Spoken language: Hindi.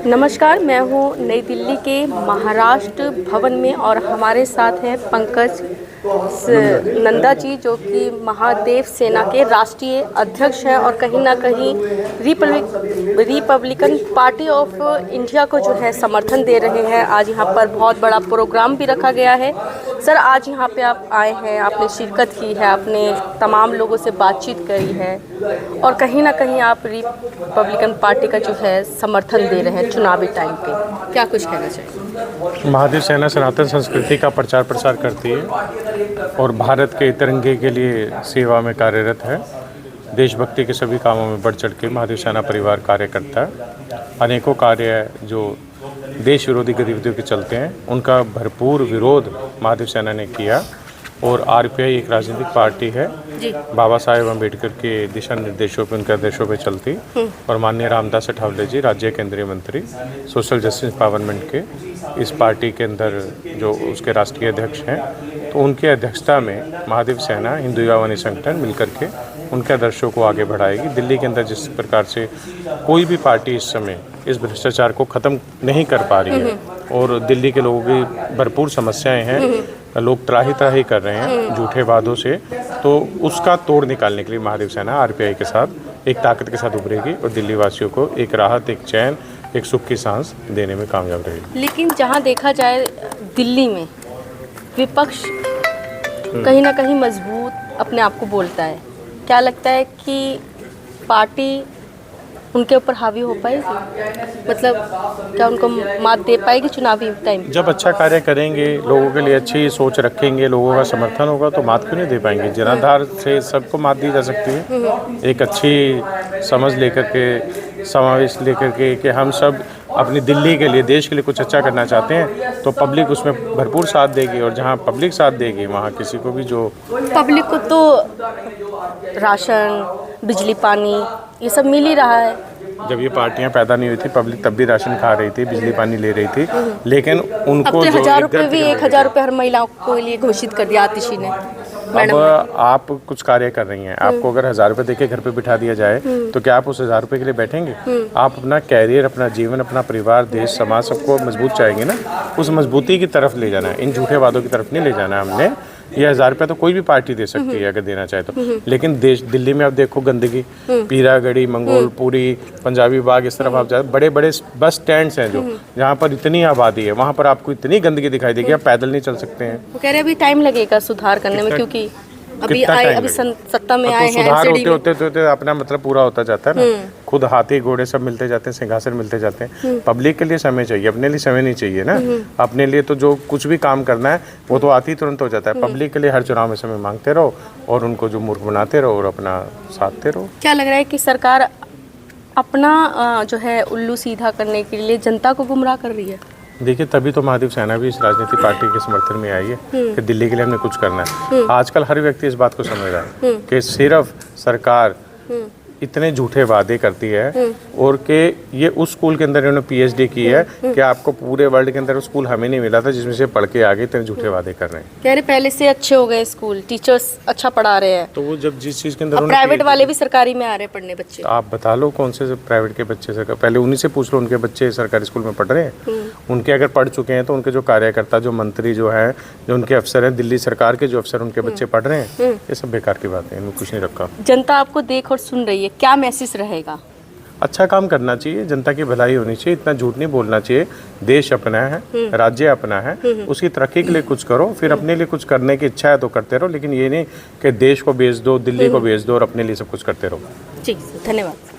नमस्कार, मैं हूँ नई दिल्ली के महाराष्ट्र भवन में और हमारे साथ हैं पंकज नंदा जी, जो कि महादेव सेना के राष्ट्रीय अध्यक्ष हैं और कहीं ना कहीं रिपब्लिकन पार्टी ऑफ इंडिया को जो है समर्थन दे रहे हैं। आज यहाँ पर बहुत बड़ा प्रोग्राम भी रखा गया है। सर, आज यहाँ पे आप आए हैं, आपने शिरकत की है, आपने तमाम लोगों से बातचीत करी है और कहीं ना कहीं आप रिपब्लिकन पार्टी का जो है समर्थन दे रहे हैं चुनावी टाइम पे, क्या कुछ कहना चाहिए? महादेव सेना सनातन संस्कृति का प्रचार प्रसार करती है और भारत के तिरंगे के लिए सेवा में कार्यरत है। देशभक्ति के सभी कामों में बढ़ चढ़ के महादेव सेना परिवार कार्य करता है। अनेकों कार्य जो देश विरोधी गतिविधियों के चलते हैं, उनका भरपूर विरोध महादेव सेना ने किया। और आरपीआई एक राजनीतिक पार्टी है, बाबा साहेब अम्बेडकर के दिशा निर्देशों पे, उनके आदेशों पे चलती। और माननीय रामदास अठावले जी, राज्य केंद्रीय मंत्री सोशल जस्टिस एम्पावरमेंट के, इस पार्टी के अंदर जो उसके राष्ट्रीय अध्यक्ष हैं, तो उनकी अध्यक्षता में महादेव सेना हिंदू युवा संगठन मिलकर के उनके आदर्शों को आगे बढ़ाएगी। दिल्ली के अंदर जिस प्रकार से कोई भी पार्टी इस समय इस भ्रष्टाचार को ख़त्म नहीं कर पा रही है और दिल्ली के लोगों की भरपूर समस्याएं हैं, लोग त्राही त्राही कर रहे हैं झूठे वादों से, तो उसका तोड़ निकालने के लिए महादेव सेना आरपीआई के साथ एक ताकत के साथ उभरेगी और दिल्ली वासियों को एक राहत, एक चैन, एक सुख की सांस देने में कामयाब रहेगी। लेकिन जहां देखा जाए दिल्ली में विपक्ष कहीं ना कहीं मजबूत अपने आप को बोलता है, क्या लगता है कि पार्टी उनके ऊपर हावी हो पाएगी? मतलब क्या उनको मात दे पाएगी चुनावी टाइम? जब अच्छा कार्य करेंगे, लोगों के लिए अच्छी सोच रखेंगे, लोगों का समर्थन होगा तो मात क्यों नहीं दे पाएंगे। जनाधार से सबको मात दी जा सकती है। एक अच्छी समझ लेकर के, समावेश लेकर के कि हम सब अपनी दिल्ली के लिए, देश के लिए कुछ अच्छा करना चाहते हैं, तो पब्लिक उसमें भरपूर साथ देगी। और जहाँ पब्लिक साथ देगी, वहाँ किसी को भी जो पब्लिक को तो राशन, बिजली, पानी ये सब मिल ही रहा है। जब ये पार्टियां पैदा नहीं हुई थी, पब्लिक तब भी राशन खा रही थी, बिजली पानी ले रही थी, लेकिन उनको अब तो 1000 रुपये भी 1000 रुपये हर महिलाओं को लिए घोषित कर दिया आतिशी ने। अब आप कुछ कार्य कर रही हैं, आपको अगर 1000 रुपये देके घर पे बिठा दिया जाए तो क्या आप उस 1000 रुपये के लिए बैठेंगे? आप अपना कैरियर, अपना जीवन, अपना परिवार, देश, समाज सबको मजबूत चाहेंगे ना। उस मजबूती की तरफ ले जाना है, इन झूठे वादों की तरफ नहीं ले जाना है हमने। ये 1000 रुपये तो कोई भी पार्टी दे सकती है अगर देना चाहे तो, लेकिन दिल्ली में आप देखो गंदगी, पीरागढ़ी, मंगोलपुरी, पंजाबी बाग, इस तरफ आप जाए, बड़े बड़े बस स्टैंड्स हैं जो जहाँ पर इतनी आबादी है, वहाँ पर आपको इतनी गंदगी दिखाई देगी, आप पैदल नहीं चल सकते हैं। वो कह रहे अभी टाइम लगेगा सुधार करने में, क्योंकि अभी सत्ता में आए हैं। सुधार होते होते अपना मतलब पूरा होता जाता है ना। खुद हाथी घोड़े सब मिलते जाते हैं, सिंहासन मिलते जाते हैं। पब्लिक के लिए समय चाहिए, अपने लिए समय नहीं चाहिए ना। अपने लिए तो जो कुछ भी काम करना है वो तो आती तुरंत हो जाता है। पब्लिक के लिए हर चुनाव में समय मांगते रहो और उनको जो मूर्ख बनाते रहो और अपना साधते रहो। क्या लग रहा है कि सरकार अपना जो है उल्लू सीधा करने के लिए जनता को गुमराह कर रही है? देखिए, तभी तो महादेव सेना भी इस राजनीतिक पार्टी के समर्थन में आई है कि दिल्ली के लिए हमने कुछ करना है। आजकल हर व्यक्ति इस बात को समझ रहा है कि सिर्फ सरकार इतने झूठे वादे करती है और कि ये उस स्कूल के अंदर इन्होंने पीएचडी की है कि आपको पूरे वर्ल्ड के अंदर स्कूल हमें नहीं मिला था जिसमें से पढ़ के आगे इतने झूठे वादे कर रहे हैं। कह रहे पहले से अच्छे हो गए स्कूल, टीचर्स अच्छा पढ़ा रहे हैं, तो वो जब जिस चीज़ के अंदर प्राइवेट वाले भी सरकारी में आ रहे हैं पढ़ने बच्चे। आप बता लो कौन से प्राइवेट के बच्चे सरकार, पहले उन्हीं से पूछ लो उनके बच्चे सरकारी स्कूल में पढ़ रहे हैं। उनके अगर पढ़ चुके हैं तो उनके जो कार्यकर्ता, जो मंत्री, जो है, जो उनके अफसर हैं, दिल्ली सरकार के जो अफसर, उनके बच्चे पढ़ रहे हैं। ये सब बेकार की बात है, इनमें कुछ नहीं रखा। जनता आपको देख और सुन रही है, क्या मैसेज रहेगा? अच्छा काम करना चाहिए, जनता की भलाई होनी चाहिए, इतना झूठ नहीं बोलना चाहिए। देश अपना है, राज्य अपना है, उसकी तरक्की के लिए कुछ करो, फिर अपने लिए कुछ करने की इच्छा है तो करते रहो, लेकिन ये नहीं कि देश को बेच दो, दिल्ली को बेच दो और अपने लिए सब कुछ करते रहो। ठीक, धन्यवाद।